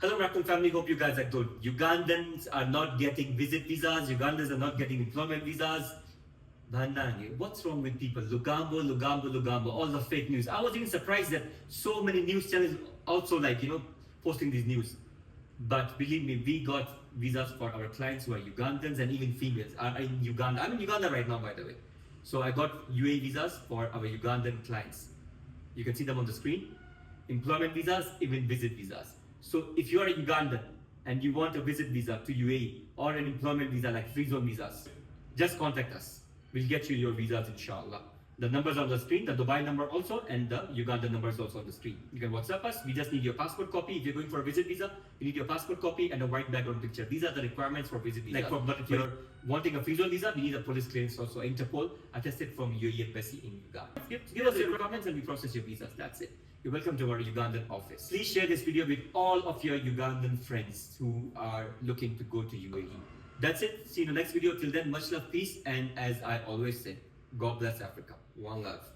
Hello Rakul family, hope you guys are good. Ugandans are not getting visit visas, Ugandans are not getting employment visas. Bhandange, what's wrong with people? Lugambo, all the fake news. I was even surprised that so many news channels also posting these news. But believe me, we got visas for our clients who are Ugandans and even females are in Uganda. I'm in Uganda right now, by the way. So I got UAE visas for our Ugandan clients. You can see them on the screen. Employment visas, even visit visas. So if you are a Ugandan and you want a visit visa to UAE or an employment visa like free zone visas, just contact us. We'll get you your visas, inshallah. The numbers on the screen, the Dubai number also, and the Uganda number is also on the screen. You can WhatsApp us. We just need your passport copy. If you're going for a visit visa, you need your passport copy and a white background picture. These are the requirements for visit visa. But if you're wanting a free zone visa, we need a police clearance also, Interpol, attested from UAE Embassy in Uganda. Give us your requirements and we process your visas. That's it. You're welcome to our Ugandan office. Please share this video with all of your Ugandan friends who are looking to go to UAE. That's it. See you in the next video. Till then, much love, peace, and as I always say, God bless Africa. One love.